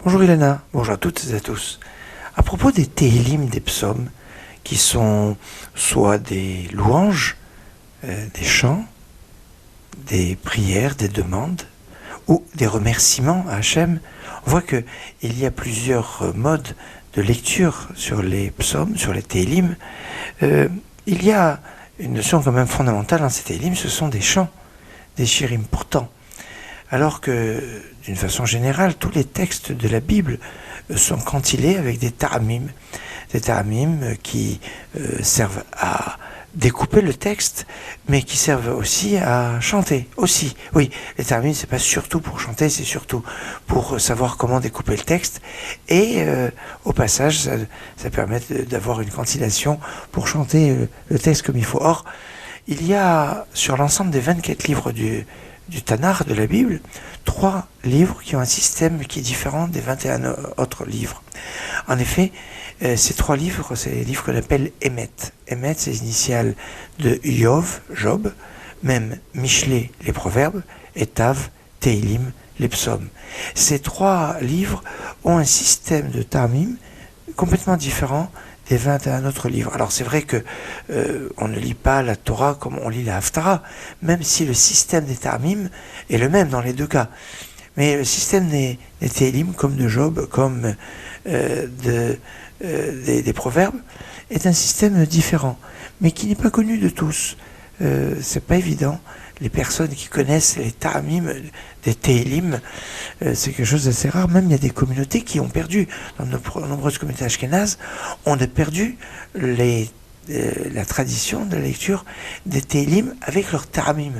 Bonjour Ilana, bonjour à toutes et à tous. À propos des Tehillim, des psaumes, qui sont soit des louanges, des chants, des prières, des demandes, ou des remerciements à Hachem, on voit qu'il y a plusieurs modes de lecture sur les psaumes, sur les Tehillim. Il y a une notion quand même fondamentale dans ces Tehillim, ce sont des chants, des shirim. Pourtant, alors que, d'une façon générale, tous les textes de la Bible sont cantillés avec des ta'amim qui servent à découper le texte, mais qui servent aussi à chanter. Aussi, oui, les ta'amim, c'est pas surtout pour chanter, c'est surtout pour savoir comment découper le texte, et au passage, ça permet d'avoir une cantillation pour chanter le texte comme il faut. Or, il y a, sur l'ensemble des 24 livres du Tanakh, de la Bible, 3 livres qui ont un système qui est différent des 21 autres livres. En effet, ces 3 livres, c'est les livres qu'on appelle Emet. Emet, c'est les initiales de Yov, Job, même Mishlé, les proverbes, et Tav, Tehillim, les psaumes. Ces 3 livres ont un système de ta'amim complètement différent des 21 autres livres. Alors c'est vrai que on ne lit pas la Torah comme on lit la Haftara, même si le système des ta'amim est le même dans les deux cas. Mais le système des Tehillim, comme de Job, comme des proverbes, est un système différent, mais qui n'est pas connu de tous. C'est pas évident. Les personnes qui connaissent les ta'amim des Tehillim, c'est quelque chose d'assez rare. Même il y a des communautés qui ont perdu, dans de nombreuses communautés ashkénazes, on a perdu la tradition de la lecture des Tehillim avec leurs ta'amim,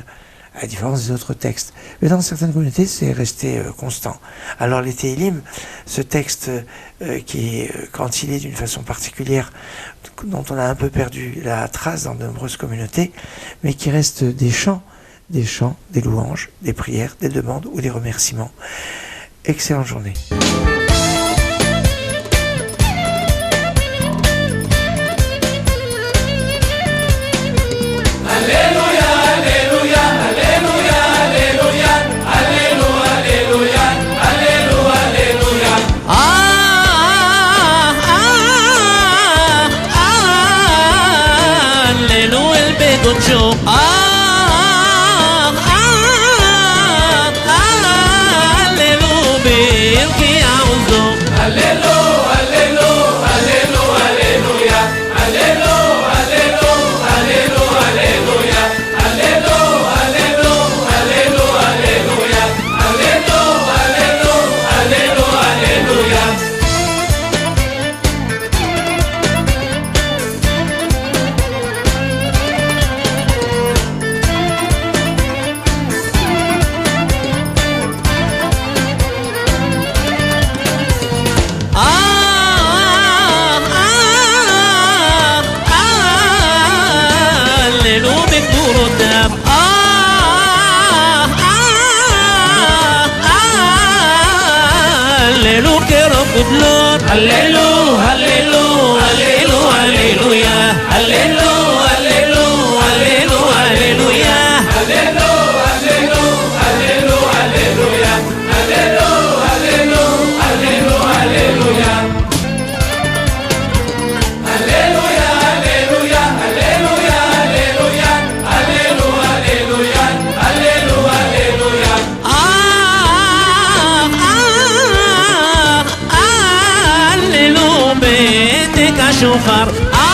à la différence des autres textes. Mais dans certaines communautés, c'est resté constant. Alors les Tehillim, ce texte qui est cantillé d'une façon particulière, dont on a un peu perdu la trace dans de nombreuses communautés, mais qui reste des chants, des louanges, des prières, des demandes ou des remerciements. Excellente journée. שופר